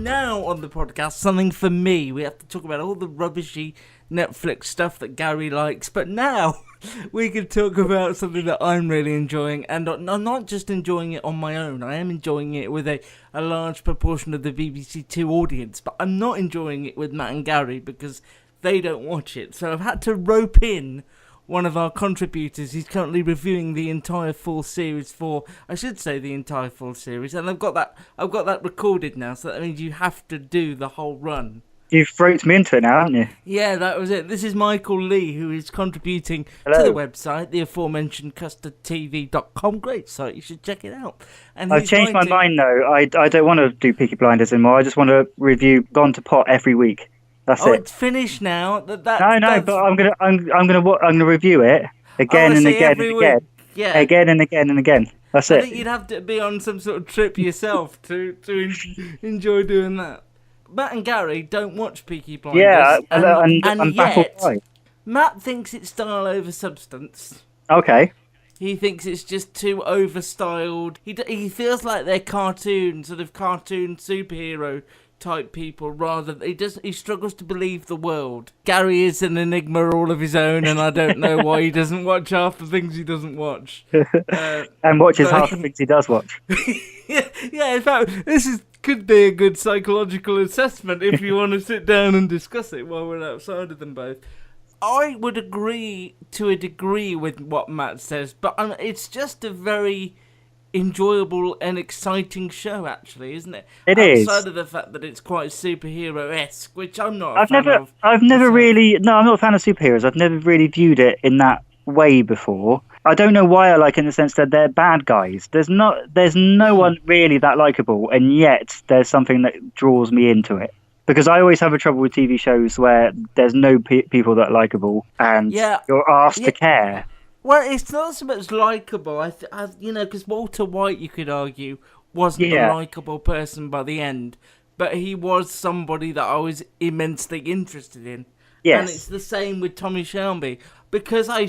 now on the podcast, something for me. We have to talk about all the rubbishy Netflix stuff that Gary likes, but now we can talk about something that I'm really enjoying, and I'm not just enjoying it on my own. I am enjoying it with a large proportion of the BBC Two audience, but I'm not enjoying it with Matt and Gary because they don't watch it. So I've had to rope in one of our contributors. He's currently reviewing the entire full series the entire full series, and I've got that recorded now, so that means you have to do the whole run. You've roped me into it now, haven't you? Yeah, that was it. This is Michael Lee, who is contributing to the website, the aforementioned custardtv.com. Great site, you should check it out. And I've changed my mind, though. I don't want to do Peaky Blinders anymore. I just want to review Gone to Pot every week. That's it. It's finished now. But I'm gonna review it again and again and again. Yeah. Again and again and again. That's it. I think you'd have to be on some sort of trip yourself to enjoy doing that. Matt and Gary don't watch Peaky Blinders. Yeah, and I'm baffled by. Matt thinks it's style over substance. Okay. He thinks it's just too overstyled. He feels like they're cartoon superhero type people rather. He struggles to believe the world. Gary is an enigma all of his own, and I don't know why he doesn't watch half the things he doesn't watch. And watches half the things he does watch. yeah. In fact, could be a good psychological assessment if you want to sit down and discuss it while we're outside of them both. I would agree to a degree with what Matt says, but it's just a very enjoyable and exciting show, actually, isn't it? It is. Outside of the fact that it's quite superhero-esque, which I'm not I'm not a fan of superheroes. I've never really viewed it in that way before. I don't know why I like it in the sense that they're bad guys. There's no one really that likable, and yet there's something that draws me into it. Because I always have a trouble with TV shows where there's no people that are likable, and you're asked to care. Well, it's not so much likable, because Walter White, you could argue, wasn't a likable person by the end, but he was somebody that I was immensely interested in. Yes. And it's the same with Tommy Shelby. Because I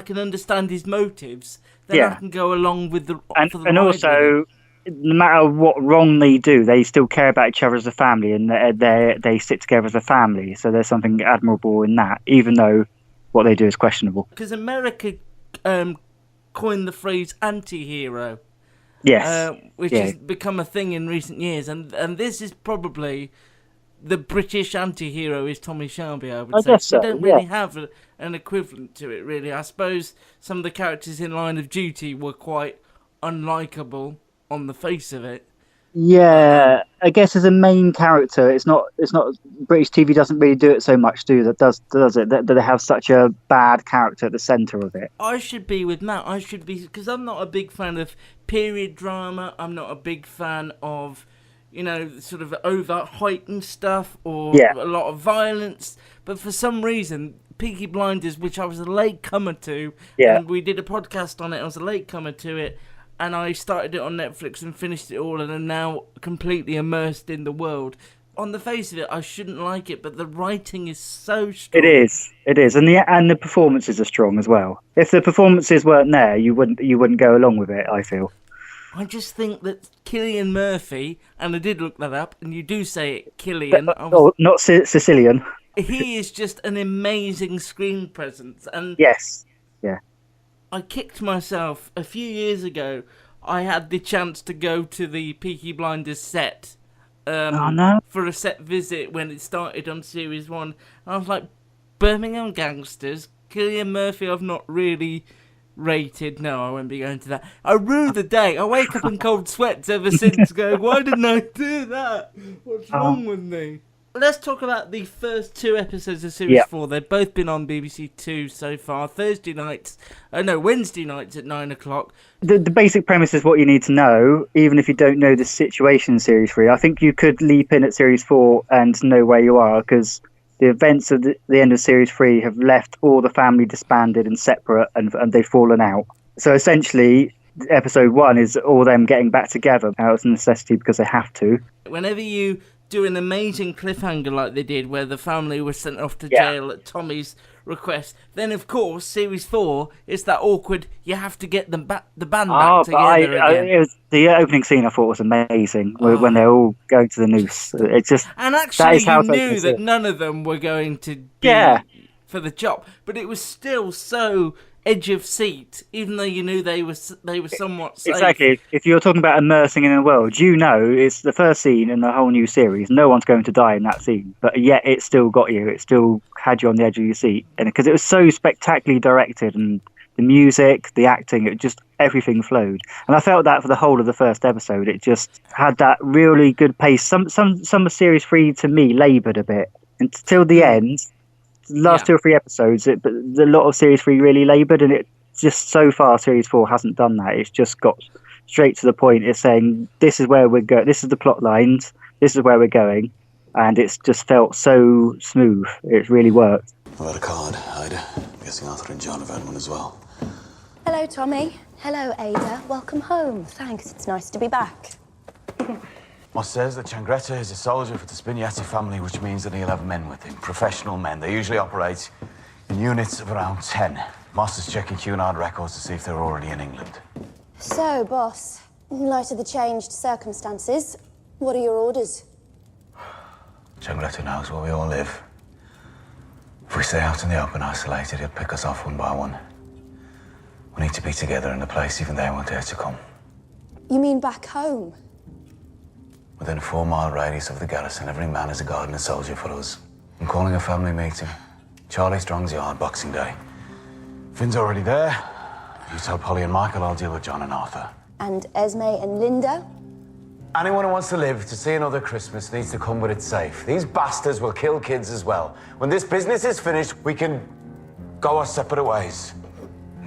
can understand his motives, then I can go along with the... And also, no matter what wrong they do, they still care about each other as a family, and they stick together as a family. So there's something admirable in that, even though what they do is questionable. Because America coined the phrase anti-hero. Yes. Which has become a thing in recent years. And this is probably... The British anti-hero is Tommy Shelby, I would say. Guess so, they don't really have an equivalent to it, really. I suppose some of the characters in Line of Duty were quite unlikable on the face of it. Yeah, I guess as a main character, it's not. British TV doesn't really do it so much, does it? That they have such a bad character at the centre of it. I should be with Matt. Because I'm not a big fan of period drama. I'm not a big fan of... sort of over-heightened stuff or a lot of violence. But for some reason, Peaky Blinders, which I was a late comer to, and we did a podcast on it, I was a late comer to it, and I started it on Netflix and finished it all and am now completely immersed in the world. On the face of it, I shouldn't like it, but the writing is so strong. It is. And the performances are strong as well. If the performances weren't there, you wouldn't go along with it, I feel. I just think that Cillian Murphy, and I did look that up, and you do say it, Cillian. Not Sicilian. He is just an amazing screen presence. And yes, yeah. I kicked myself a few years ago. I had the chance to go to the Peaky Blinders set for a set visit when it started on Series 1. And I was like, Birmingham Gangsters, Cillian Murphy I've not really... rated. No, I won't be going to that. I rue the day. I wake up in cold sweats ever since going, why didn't I do that? What's wrong with me? Let's talk about the first two episodes of Series 4. They've both been on BBC Two so far. Wednesday nights at 9 o'clock. The basic premise is what you need to know, even if you don't know the situation in Series 3. I think you could leap in at Series 4 and know where you are, because the events of the end of Series 3 have left all the family disbanded and separate, and they've fallen out. So essentially, episode 1 is all them getting back together out of necessity because they have to. Whenever you do an amazing cliffhanger like they did, where the family was sent off to jail at Tommy's request. Then, of course, series 4 is that awkward. You have to get the band back together again. It was, the opening scene I thought was amazing when they're all going to the noose. It's just and actually, you knew that none of them were going to be for the job, but it was still so edge of seat, even though you knew they were somewhat safe. Exactly. If you're talking about immersing in a world, it's the first scene in the whole new series. No one's going to die in that scene, but yet it still got you. It still had you on the edge of your seat, and because it was so spectacularly directed, and the music, the acting, everything flowed. And I felt that for the whole of the first episode. It just had that really good pace. Some of series 3 to me laboured a bit until the end. The last 2 or 3 episodes, but a lot of series 3 really laboured, and it just so far series 4 hasn't done that. It's just got straight to the point. It's saying this is where we're going. This is the plot lines. This is where we're going, and it's just felt so smooth. It really worked. I've had a card, Ada. I'm guessing Arthur and John have had one as well. Hello, Tommy. Hello, Ada. Welcome home. Thanks. It's nice to be back. Moss says that Changretta is a soldier for the Spignati family, which means that he'll have men with him, professional men. They usually operate in units of around 10. Moss is checking Cunard records to see if they're already in England. So, boss, in light of the changed circumstances, what are your orders? Changretta knows where we all live. If we stay out in the open isolated, he'll pick us off one by one. We need to be together in a place even they won't dare to come. You mean back home? Within a 4-mile radius of the garrison, every man is a guard and a soldier for us. I'm calling a family meeting. Charlie Strong's yard, Boxing Day. Finn's already there. You tell Polly and Michael I'll deal with John and Arthur. And Esme and Linda? Anyone who wants to live to see another Christmas needs to come, but it's safe. These bastards will kill kids as well. When this business is finished, we can go our separate ways.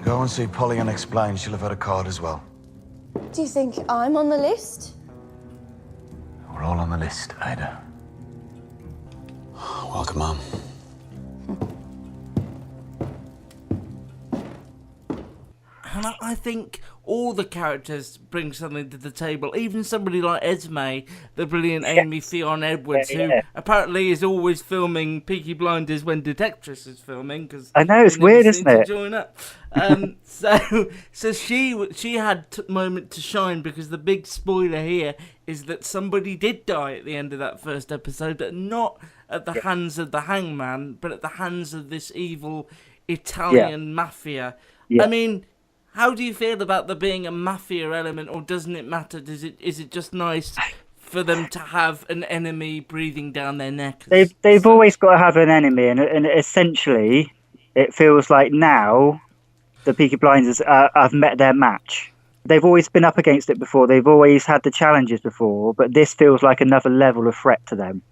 Go and see Polly and explain. She'll have had a card as well. Do you think I'm on the list? We're all on the list, Ada. Welcome, Mum. And I think all the characters bring something to the table. Even somebody like Esme, the brilliant Amy Fionn Edwards, who apparently is always filming Peaky Blinders when Detectress is filming. Cause I know, it's weird, isn't it? Join up. So she had a moment to shine, because the big spoiler here is that somebody did die at the end of that first episode, but not at the hands of the hangman, but at the hands of this evil Italian mafia. Yeah. I mean, how do you feel about there being a mafia element, or doesn't it matter? Is it just nice for them to have an enemy breathing down their neck? They've always got to have an enemy, and essentially, it feels like now the Peaky Blinders have met their match. They've always been up against it before. They've always had the challenges before, but this feels like another level of threat to them.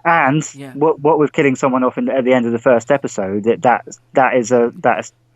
And what with killing someone off at the end of the first episode, that is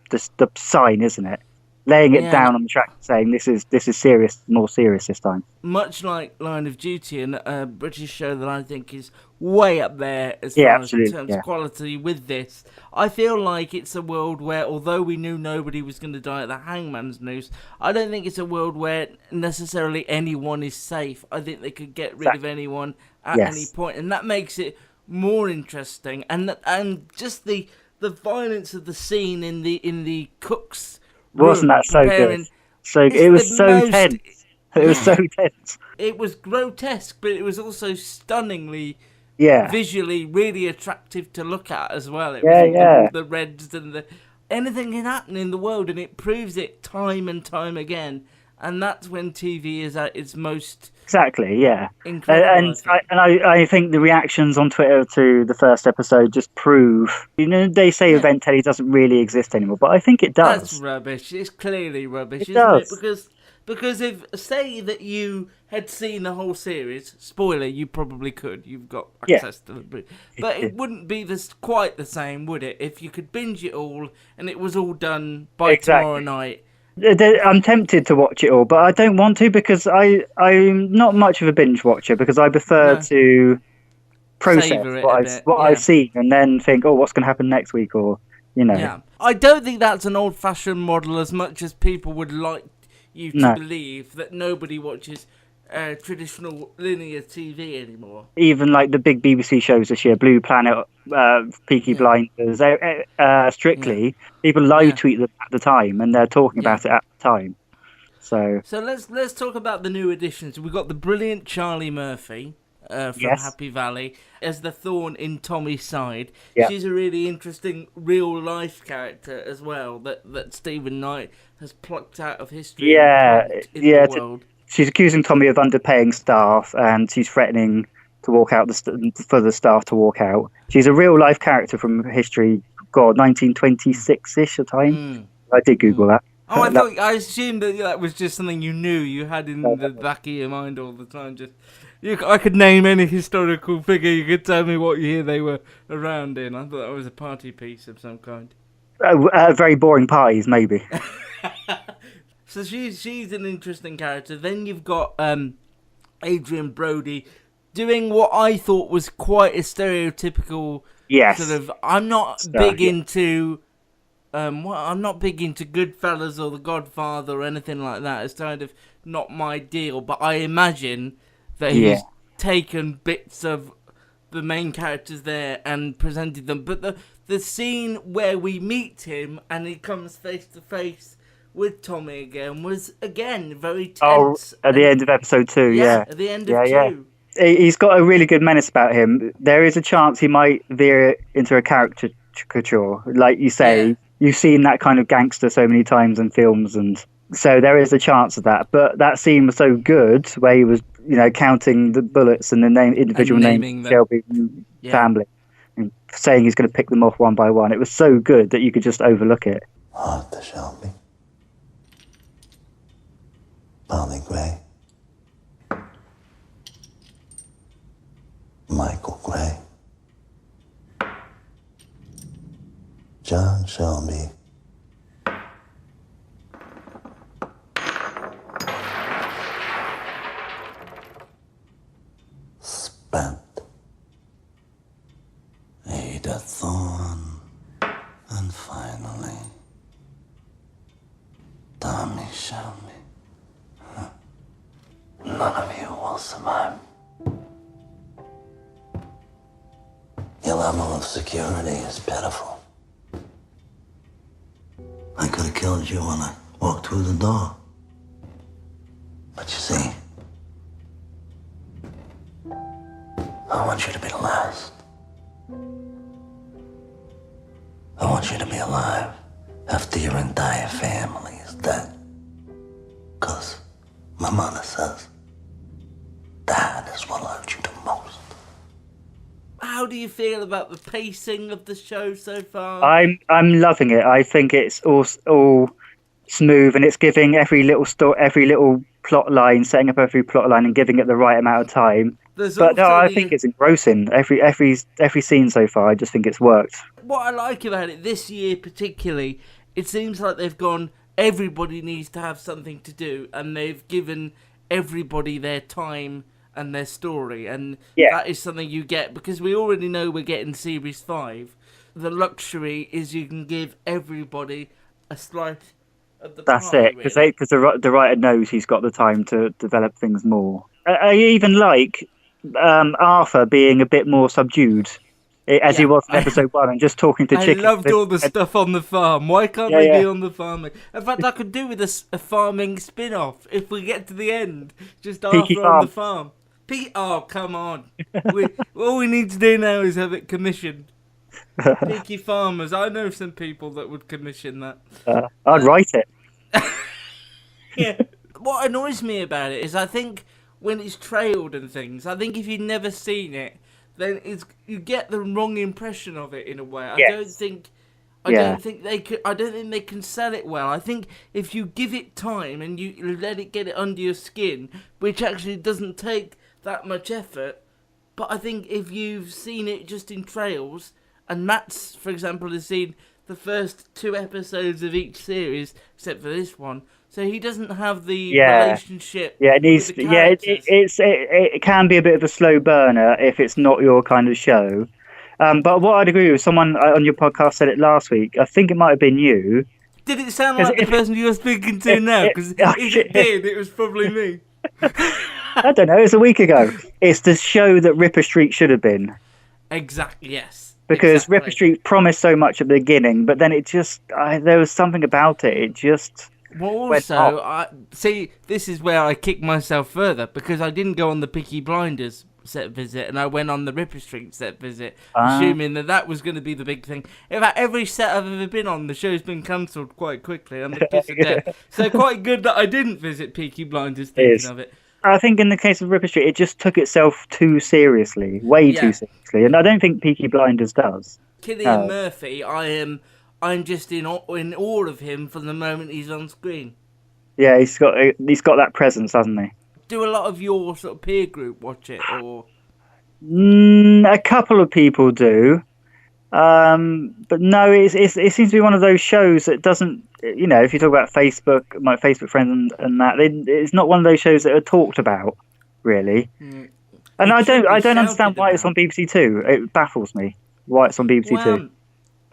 just the sign, isn't it? Laying it down on the track, saying this is serious, more serious this time. Much like Line of Duty, and a British show that I think is way up there as far as in terms of quality with this. I feel like it's a world where, although we knew nobody was going to die at the hangman's noose, I don't think it's a world where necessarily anyone is safe. I think they could get rid of anyone at any point, and that makes it more interesting. And just the violence of the scene in the cook's room, wasn't that so good? So it was so tense. It was so tense. It was grotesque, but it was also stunningly, visually really attractive to look at as well. It was the reds and anything can happen in the world, and it proves it time and time again. And that's when TV is at its most incredible. I think the reactions on Twitter to the first episode just prove, they say Event Telly doesn't really exist anymore, but I think it does. That's rubbish. It's clearly rubbish, isn't it? Because if, say that you had seen the whole series, spoiler, you probably could. You've got access to the... But it wouldn't be quite the same, would it? If you could binge it all and it was all done by tomorrow night. I'm tempted to watch it all, but I don't want to, because I'm not much of a binge watcher, because I prefer to process what I've seen and then think, what's going to happen next week, or, Yeah. I don't think that's an old-fashioned model as much as people would like you to believe, that nobody watches traditional linear TV anymore. Even like the big BBC shows this year, Blue Planet, Peaky Blinders, Strictly, people live tweet them at the time, and they're talking about it at the time. So let's talk about the new additions. We've got the brilliant Charlie Murphy from Happy Valley as the thorn in Tommy's side. Yeah. She's a really interesting real life character as well that Stephen Knight has plucked out of history. In the world. She's accusing Tommy of underpaying staff, and she's threatening to walk out for the staff to walk out. She's a real life character from history. God, 1926-ish a time. I did Google that. Oh, I assumed that was just something you knew you had in the back of your mind all the time. I could name any historical figure. You could tell me what year they were around in. I thought that was a party piece of some kind. Very boring parties, maybe. So she's an interesting character. Then you've got Adrian Brody doing what I thought was quite a stereotypical sort of. I'm not big into. I'm not big into Goodfellas or The Godfather or anything like that. It's kind of not my deal. But I imagine that he's taken bits of the main characters there and presented them. But the scene where we meet him and he comes face to face with Tommy again was again very tense. Oh, at the end of episode 2, at the end of 2. He's got a really good menace about him. There is a chance he might veer into a caricature, like you say. Yeah. You've seen that kind of gangster so many times in films, and so there is a chance of that. But that scene was so good, where he was, counting the bullets and the individual names of Shelby family, and saying he's going to pick them off one by one. It was so good that you could just overlook it. Arthur Shelby, Polly Gray, Michael Gray, John Shelby, Spent, Ada Thorne, and finally, Tommy Shelby. None of you will survive. Your level of security is pitiful. I could have killed you when I walked through the door. But you see, I want you to be the last. I want you to be alive after your entire family is dead. 'Cause my mother says that is what hurt you the most. How do you feel about the pacing of the show so far? I'm loving it. I think it's all smooth, and it's giving every little plot line, setting up every plot line, and giving it the right amount of time. I think it's engrossing. Every scene so far, I just think it's worked. What I like about it this year particularly, it seems like they've gone, everybody needs to have something to do, and they've given everybody their time and their story, and that is something you get, because we already know we're getting Series 5. The luxury is you can give everybody a slice of the pie. That's it, because the writer knows he's got the time to develop things more. I even like Arthur being a bit more subdued, as he was in episode 1, and just talking to chickens. I loved all the stuff on the farm. Why can't they be on the farm? In fact, I could do with a farming spin-off if we get to the end. Just Arthur on the farm. Oh, come on. All we need to do now is have it commissioned. Peaky Farmers. I know some people that would commission that. I'd write it. Yeah. What annoys me about it is I think when it's trailed and things, I think if you've never seen it, then you get the wrong impression of it in a way. I don't think they can sell it well. I think if you give it time and you let it get under your skin, which actually doesn't take that much effort, but I think if you've seen it just in trails, and Matt's, for example, has seen the first 2 episodes of each series, except for this one, so he doesn't have the relationship. Yeah, it needs. It can be a bit of a slow burner if it's not your kind of show. But what I'd agree with, someone on your podcast said it last week. I think it might have been you. Did it sound like the person you were speaking to now? Because if it did, it was probably me. I don't know. It's a week ago. It's the show that Ripper Street should have been. Exactly. Yes. Because exactly. Ripper Street promised so much at the beginning, but then it just there was something about it. It just well, also, see, this is where I kick myself further because I didn't go on the Peaky Blinders set visit and I went on the Ripper Street set visit, assuming that was going to be the big thing. In fact, every set I've ever been on, the show's been cancelled quite quickly. I'm the kiss of death. So quite good that I didn't visit Peaky Blinders thinking of it. I think in the case of Ripper Street, it just took itself too seriously, way too seriously, and I don't think Peaky Blinders does. Cillian Murphy, I'm just in awe of him from the moment he's on screen. Yeah, he's got that presence, hasn't he? Do a lot of your sort of peer group watch it, or? A couple of people do, but no, it seems to be one of those shows that doesn't. You know, if you talk about Facebook, my Facebook friends and that, it's not one of those shows that are talked about, really. And I don't understand why it's on BBC Two. It baffles me why it's on BBC Two.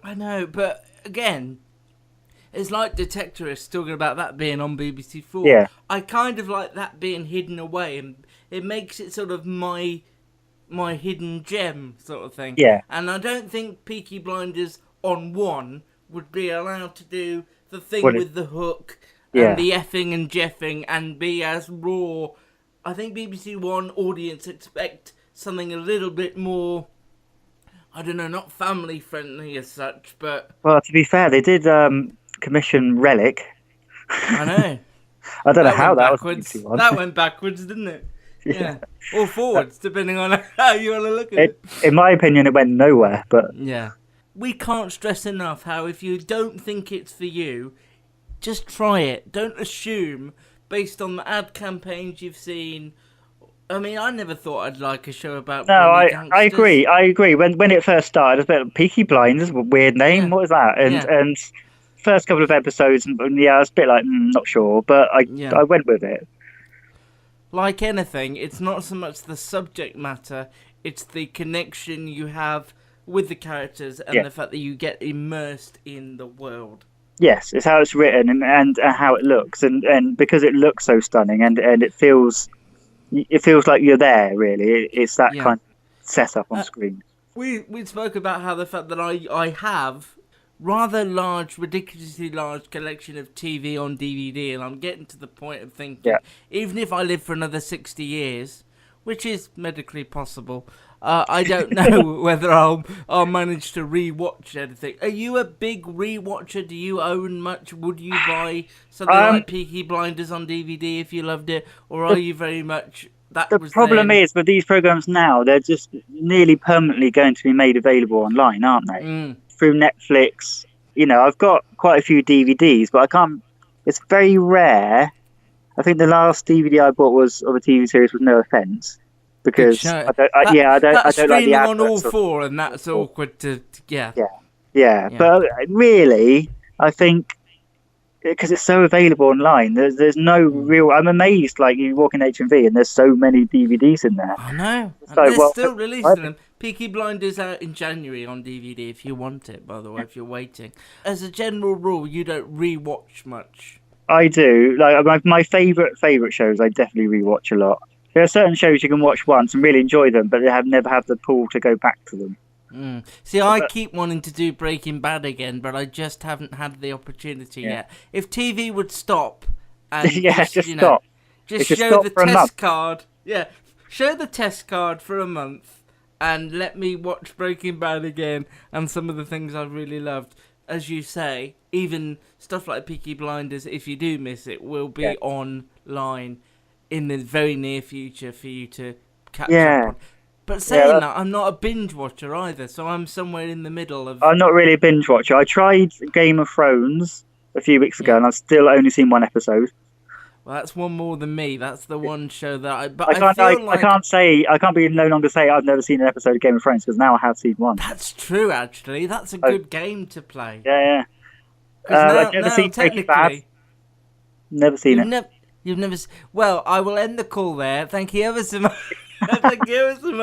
I know, but again, it's like Detectorists talking about that being on BBC Four. Yeah. I kind of like that being hidden away, and it makes it sort of my hidden gem sort of thing. Yeah. And I don't think Peaky Blinders on One would be allowed to do the thing with the hook and the effing and jeffing and be as raw. I think BBC One audience expect something a little bit more, I don't know, not family friendly as such, but... Well, to be fair, they did commission Relic. I know. I don't know how that was. That went backwards, didn't it? Yeah. Or forwards, depending on how you want to look at it. In my opinion, it went nowhere, but... Yeah. We can't stress enough how if you don't think it's for you, just try it. Don't assume, based on the ad campaigns you've seen. I mean, I never thought I'd like a show about gangsters. I agree. When it first started, it was a bit Peaky Blinders, weird name, what was that? And first couple of episodes, I was a bit like, not sure, but I went with it. Like anything, it's not so much the subject matter, it's the connection you have with the characters and the fact that you get immersed in the world. Yes, it's how it's written and how it looks, and because it looks so stunning and it feels like you're there. Really, it's that kind of setup on screen. We spoke about how the fact that I have rather large, ridiculously large collection of TV on DVD, and I'm getting to the point of thinking, even if I live for another 60 years, which is medically possible, I don't know whether I'll manage to re-watch anything. Are you a big re-watcher? Do you own much? Would you buy something like Peaky Blinders on DVD if you loved it, or are you very much... The problem is, with these programs now, they're just nearly permanently going to be made available online, aren't they? Through Netflix. You know, I've got quite a few DVDs, but I can't... It's very rare. I think the last DVD I bought was of a TV series with No Offence. Because I don't like the adverts on all four, and that's awkward to yeah. But really, I think because it's so available online, there's no real. I'm amazed. Like you walk in HMV and there's so many DVDs in there. I know. They're still releasing them. Peaky Blinders out in January on DVD if you want it. By the way, if you're waiting. As a general rule, you don't rewatch much. I do. Like my favorite shows, I definitely rewatch a lot. There are certain shows you can watch once and really enjoy them, but they never have the pull to go back to them. See, I keep wanting to do Breaking Bad again, but I just haven't had the opportunity yet. If TV would stop and stop. Just show the test card. Yeah, show the test card for a month and let me watch Breaking Bad again and some of the things I really loved. As you say, even stuff like Peaky Blinders, if you do miss it, will be online in the very near future for you to catch up on. But saying that, I'm not a binge watcher either, so I'm somewhere in the middle of... I'm not really a binge watcher. I tried Game of Thrones a few weeks ago, and I've still only seen one episode. Well, that's one more than me. That's the one show that I... But I can't be no longer say I've never seen an episode of Game of Thrones, because now I have seen one. That's true, actually. That's a good game to play. Yeah. I've never seen Breaking Bad. Never seen it. You've never... Well, I will end the call there. Thank you ever so much. Thank you ever so much.